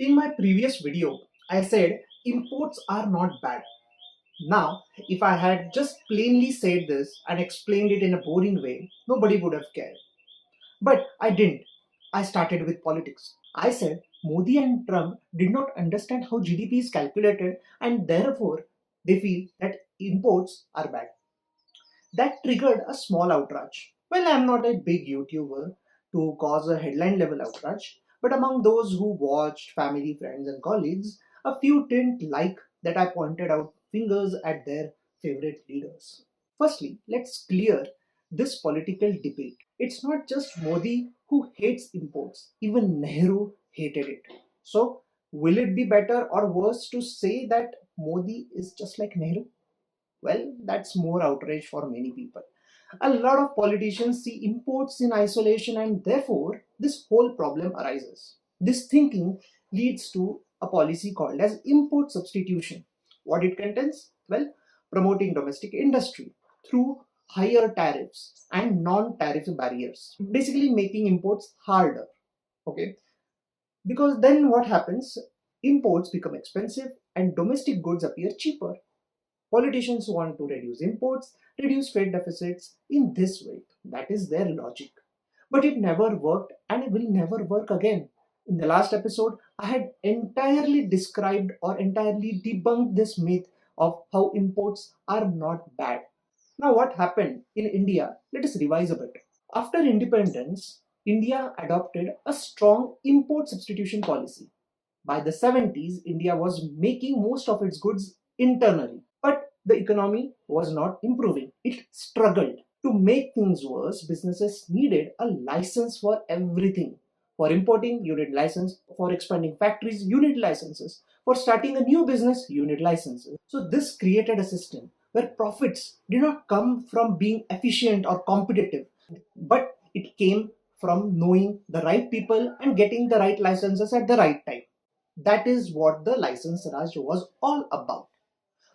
In my previous video, I said imports are not bad. Now, if I had just plainly said this and explained it in a boring way, nobody would have cared. But I didn't. I started with politics. I said Modi and Trump did not understand how GDP is calculated and therefore they feel that imports are bad. That triggered a small outrage. Well, I'm not a big YouTuber to cause a headline level outrage, but among those who watched, family, friends, and colleagues, a few didn't like that I pointed out fingers at their favorite leaders. Firstly, let's clear this political debate. It's not just Modi who hates imports, even Nehru hated it. So, will it be better or worse to say that Modi is just like Nehru? Well, that's more outrage for many people. A lot of politicians see imports in isolation and therefore this whole problem arises. This thinking leads to a policy called as import substitution. What it contains? Well, promoting domestic industry through higher tariffs and non-tariff barriers, basically making imports harder. Okay, because then what happens? Imports become expensive and domestic goods appear cheaper. Politicians want to reduce imports, reduce trade deficits in this way. That is their logic. But it never worked and it will never work again. In the last episode, I had entirely described or entirely debunked this myth of how imports are not bad. Now, what happened in India? Let us revise a bit. After independence, India adopted a strong import substitution policy. By the 70s, India was making most of its goods internally. But the economy was not improving. It struggled. To make things worse, businesses needed a license for everything. For importing, you need license. For expanding factories, you need licenses. For starting a new business, you need licenses. So this created a system where profits did not come from being efficient or competitive, but it came from knowing the right people and getting the right licenses at the right time. That is what the license Raj was all about.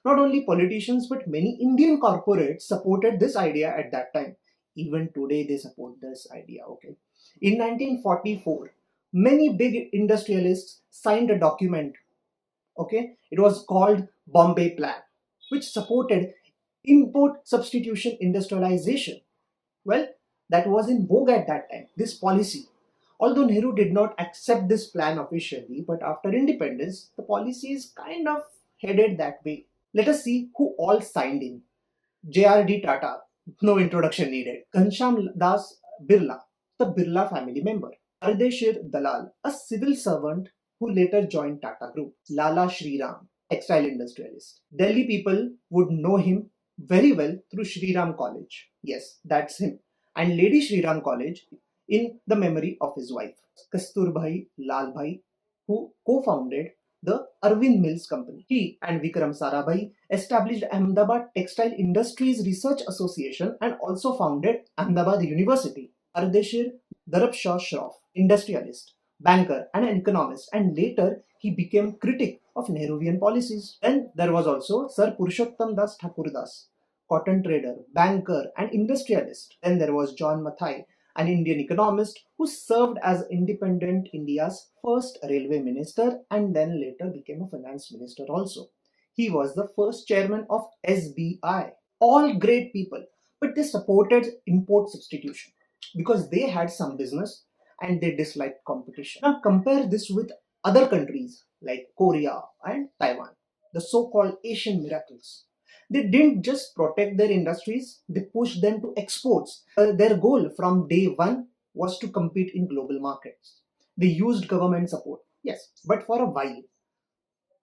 Not only politicians but many Indian corporates supported this idea at that time. Even today they support this idea. Okay. In 1944, many big industrialists signed a document. Okay. It was called Bombay Plan, which supported import substitution industrialization. Well, that was in vogue at that time, this policy. Although Nehru did not accept this plan officially, but after independence, the policy is kind of headed that way. Let us see who all signed in. J.R.D. Tata, no introduction needed. Ghanshyam Das Birla, the Birla family member. Ardeshir Dalal, a civil servant who later joined Tata Group. Lala Shriram, textile industrialist. Delhi people would know him very well through Shriram College. Yes, that's him. And Lady Shriram College in the memory of his wife, Kasturbhai Lalbhai, who co-founded the Arvind Mills Company. He and Vikram Sarabhai established Ahmedabad Textile Industries Research Association and also founded Ahmedabad University. Ardeshir Darabshah Shroff, industrialist, banker and an economist, and later he became critic of Nehruvian policies. Then there was also Sir Purushottam Das Thakurdas, cotton trader, banker and industrialist. Then there was John Mathai, an Indian economist who served as independent India's first railway minister and then later became a finance minister also. He was the first chairman of SBI. All great people, but they supported import substitution because they had some business and they disliked competition. Now compare this with other countries like Korea and Taiwan, the so-called Asian miracles. They didn't just protect their industries, they pushed them to exports. Their goal from day one was to compete in global markets. They used government support, yes, but for a while.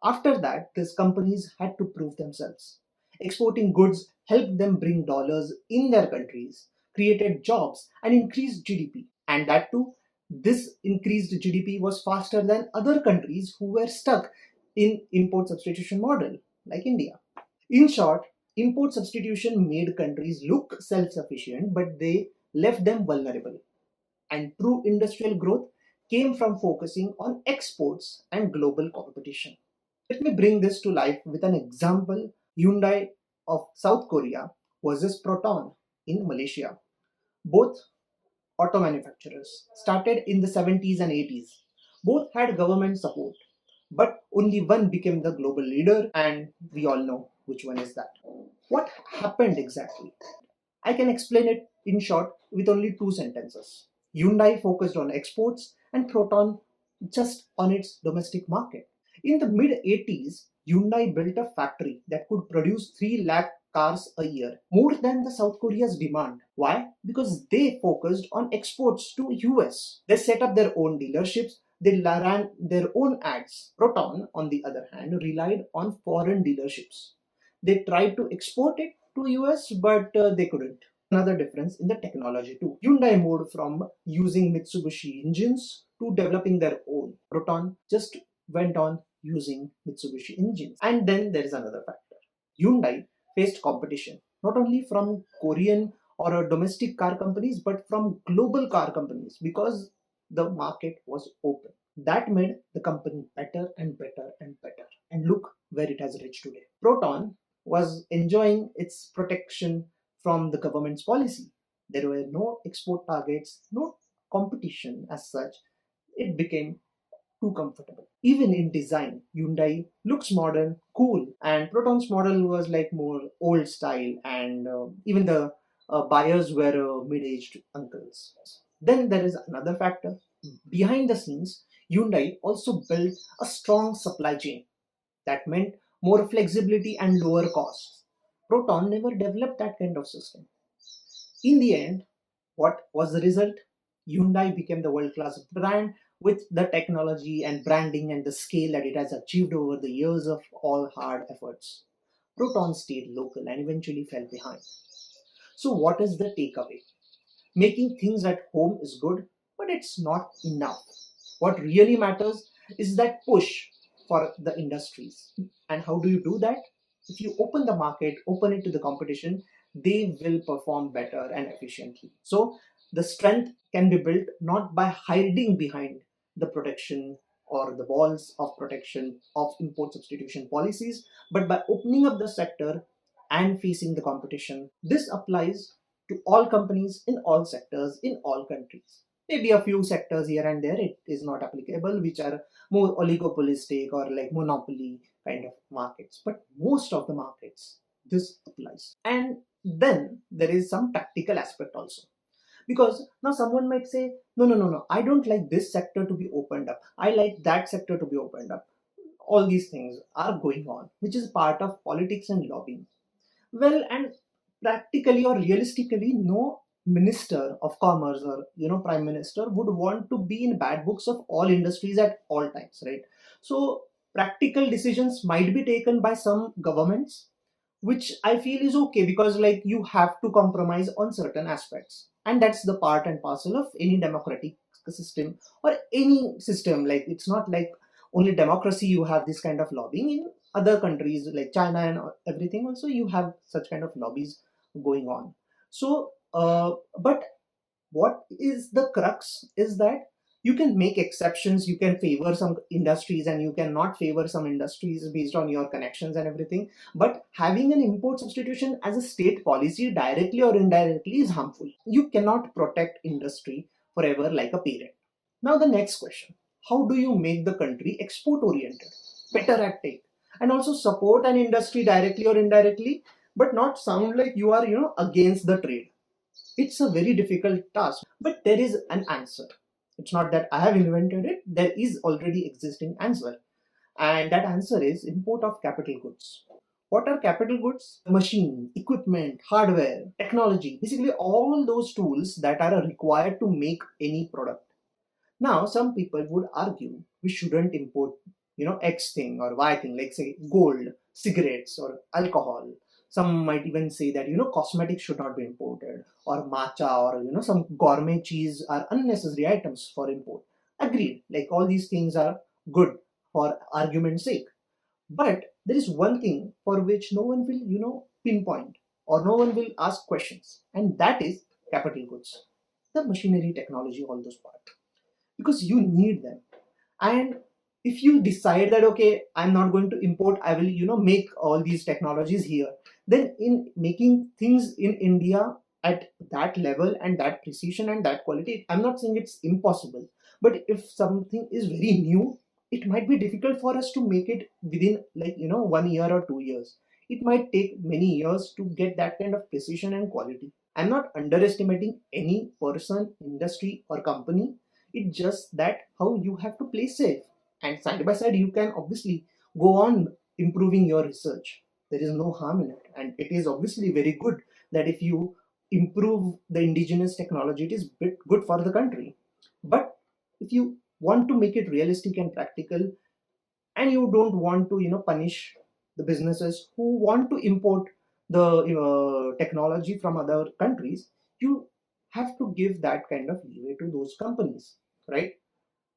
After that, these companies had to prove themselves. Exporting goods helped them bring dollars in their countries, created jobs, and increased GDP. And that too, this increased GDP was faster than other countries who were stuck in import substitution model, like India. In short, import substitution made countries look self-sufficient, but they left them vulnerable. And true industrial growth came from focusing on exports and global competition. Let me bring this to life with an example. Hyundai of South Korea versus Proton in Malaysia. Both auto manufacturers started in the 70s and 80s. Both had government support. but only one became the global leader, and we all know which one is that. What happened exactly? I can explain it in short with only two sentences. Hyundai focused on exports and Proton just on its domestic market. In the mid 80s, Hyundai built a factory that could produce 3 lakh cars a year, more than the South Korea's demand. Why? Because they focused on exports to US. They set up their own dealerships, they ran their own ads. Proton, on the other hand, relied on foreign dealerships. They tried to export it to US, but they couldn't. Another difference in the technology too. Hyundai moved from using Mitsubishi engines to developing their own. Proton just went on using Mitsubishi engines. And then there is another factor. Hyundai faced competition not only from Korean or domestic car companies but from global car companies because the market was open. That made the company better and better and better. And look where it has reached today. Proton was enjoying its protection from the government's policy. There were no export targets, no competition as such. It became too comfortable. Even in design, Hyundai looks modern, cool, and Proton's model was like more old style, and even the buyers were mid-aged uncles. Then there is another factor. Behind the scenes, Hyundai also built a strong supply chain that meant more flexibility and lower costs. Proton never developed that kind of system. In the end, what was the result? Hyundai became the world class brand with the technology and branding and the scale that it has achieved over the years of all hard efforts. Proton stayed local and eventually fell behind. So, what is the takeaway? Making things at home is good, but it's not enough. What really matters is that push for the industries. And how do you do that? If you open the market, open it to the competition, they will perform better and efficiently. So the strength can be built not by hiding behind the protection or the walls of protection of import substitution policies, but by opening up the sector and facing the competition. This applies to all companies in all sectors in all countries. Maybe a few sectors here and there it is not applicable, which are more oligopolistic or like monopoly kind of markets. But most of the markets, this applies. And then there is some practical aspect also. Because now someone might say, no, I don't like this sector to be opened up. I like that sector to be opened up. All these things are going on, which is part of politics and lobbying. Well, and practically or realistically, no minister of commerce or prime minister would want to be in bad books of all industries at all times, right? So practical decisions might be taken by some governments, which I feel is okay because like you have to compromise on certain aspects, and that's the part and parcel of any democratic system or any system. Like it's not like only democracy you have this kind of lobbying. In other countries like China and everything also you have such kind of lobbies going on. So but what is the crux is that you can make exceptions, you can favor some industries and you cannot favor some industries based on your connections and everything, but having an import substitution as a state policy directly or indirectly is harmful. You cannot protect industry forever like a parent. Now the next question, how do you make the country export oriented, better at tech, and also support an industry directly or indirectly but not sound like you are against the trade? It's a very difficult task, but there is an answer. It's not that I have invented it, there is already existing answer. And that answer is import of capital goods. What are capital goods? Machine, equipment, hardware, technology, basically all those tools that are required to make any product. Now, some people would argue we shouldn't import, X thing or Y thing, like say gold, cigarettes, or alcohol. Some might even say that cosmetics should not be imported, or matcha, or some gourmet cheese are unnecessary items for import. Agreed. Like all these things are good for argument's sake. But there is one thing for which no one will, pinpoint, or no one will ask questions, and that is capital goods, the machinery, technology, all those parts, because you need them. And if you decide that okay, I'm not going to import, I will make all these technologies here, then in making things in India at that level and that precision and that quality, I'm not saying it's impossible, but if something is very new, it might be difficult for us to make it within, like, 1 year or 2 years. It might take many years to get that kind of precision and quality. I'm not underestimating any person, industry, or company. It's just that how you have to play safe, and side by side you can obviously go on improving your research. There is no harm in it, and it is obviously very good that if you improve the indigenous technology, it is bit good for the country. But if you want to make it realistic and practical, and you don't want to punish the businesses who want to import the technology from other countries, you have to give that kind of leeway to those companies, right?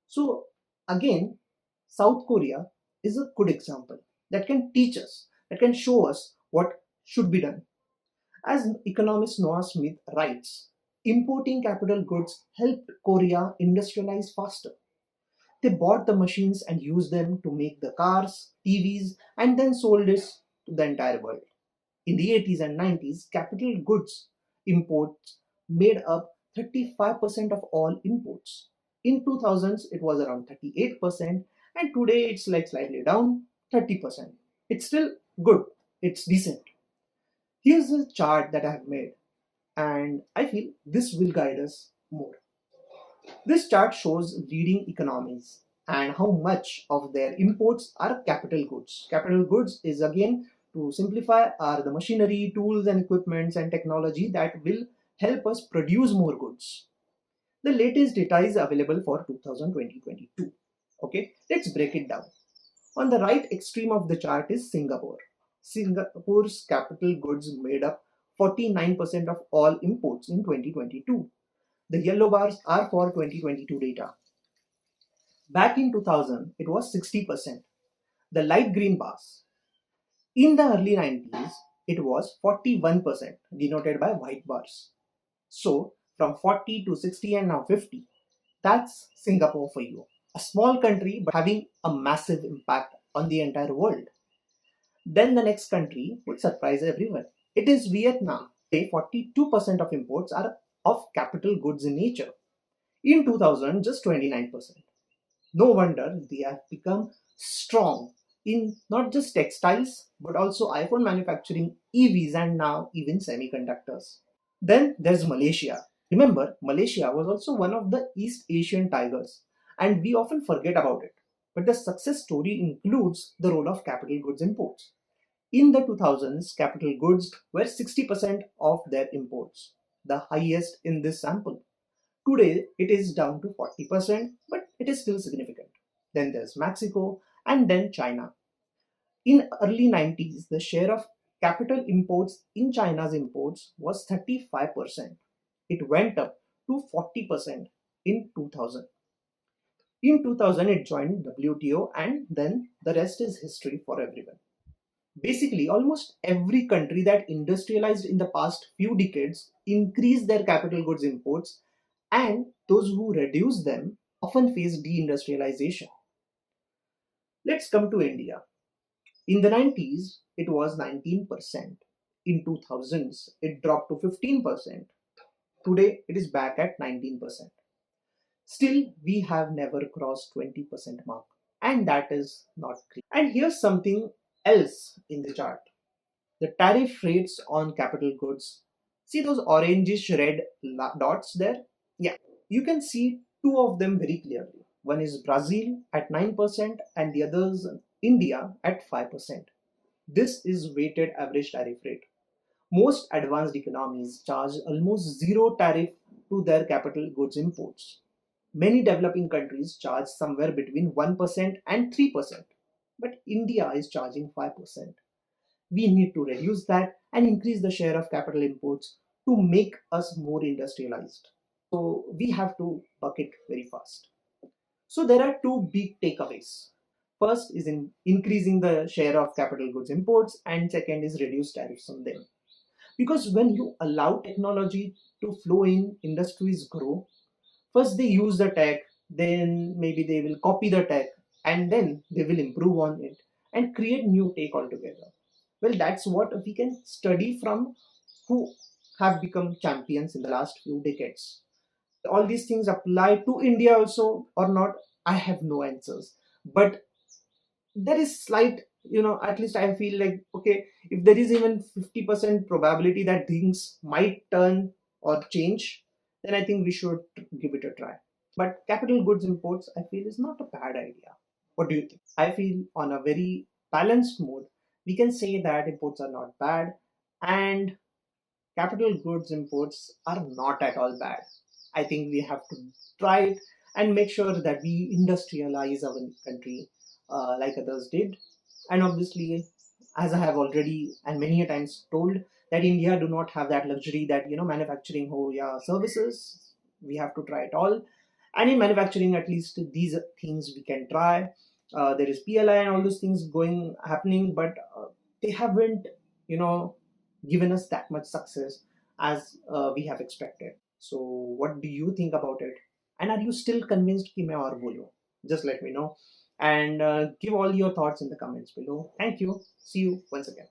So again, South Korea is a good example that can teach us, that can show us what should be done. As economist Noah Smith writes, importing capital goods helped Korea industrialize faster. They bought the machines and used them to make the cars, TVs, and then sold it to the entire world. In the 80s and 90s, capital goods imports made up 35% of all imports. In 2000s, it was around 38%, and today it's like slightly down 30%. It's still good, it's decent. Here's a chart that I have made, and I feel this will guide us more. This chart shows leading economies and how much of their imports are capital goods. Capital goods is, again, to simplify, are the machinery, tools and equipments and technology that will help us produce more goods. The latest data is available for 2020-22. Okay, let's break it down. On the right extreme of the chart is Singapore. Singapore's capital goods made up 49% of all imports in 2022. The yellow bars are for 2022 data. Back in 2000, it was 60%. The light green bars. In the early 90s, it was 41%, denoted by white bars. So, from 40 to 60 and now 50. That's Singapore for you. A small country but having a massive impact on the entire world. Then the next country would surprise everyone. It is Vietnam. Today, 42% of imports are of capital goods in nature. In 2000, just 29%. No wonder they have become strong in not just textiles but also iPhone manufacturing, EVs, and now even semiconductors. Then there's Malaysia. Remember, Malaysia was also one of the East Asian tigers, and we often forget about it. But the success story includes the role of capital goods imports. In the 2000s, capital goods were 60% of their imports, the highest in this sample. Today, it is down to 40%, but it is still significant. Then there's Mexico, and then China. In early 90s, the share of capital imports in China's imports was 35%. It went up to 40% in 2000. In 2000, it joined WTO, and then the rest is history for everyone. Basically, almost every country that industrialized in the past few decades increased their capital goods imports, and those who reduce them often face deindustrialization. Let's come to India. In the 90s, it was 19%. In 2000s, it dropped to 15%. Today, it is back at 19%. Still, we have never crossed 20% mark, and that is not great. And here's something else in the chart. The tariff rates on capital goods. See those orangish red dots there? Yeah, you can see two of them very clearly. One is Brazil at 9% and the others India at 5%. This is weighted average tariff rate. Most advanced economies charge almost zero tariff to their capital goods imports. Many developing countries charge somewhere between 1% and 3%, but India is charging 5%. We need to reduce that and increase the share of capital imports to make us more industrialized. So we have to bucket very fast. So there are two big takeaways. First is in increasing the share of capital goods imports, and second is reduce tariffs on them. Because when you allow technology to flow in, industries grow. First they use the tech, then maybe they will copy the tech, and then they will improve on it and create new tech altogether. Well, that's what we can study from who have become champions in the last few decades. All these things apply to India also or not, I have no answers. but there is slight, at least I feel like, okay, if there is even 50% probability that things might turn or change, then I think we should give it a try. But capital goods imports, I feel, is not a bad idea. What do you think? I feel on a very balanced mode, we can say that imports are not bad, and capital goods imports are not at all bad. I think we have to try it and make sure that we industrialize our country like others did. And obviously, as I have already and many a times told, that India do not have that luxury that manufacturing, oh yeah, services. We have to try it all, and in manufacturing, at least these things we can try. There is PLI and all those things going happening, but they haven't, you know, given us that much success as we have expected. So, what do you think about it? And are you still convinced कि मैं और बोलूं? Just let me know and give all your thoughts in the comments below. Thank you. See you once again.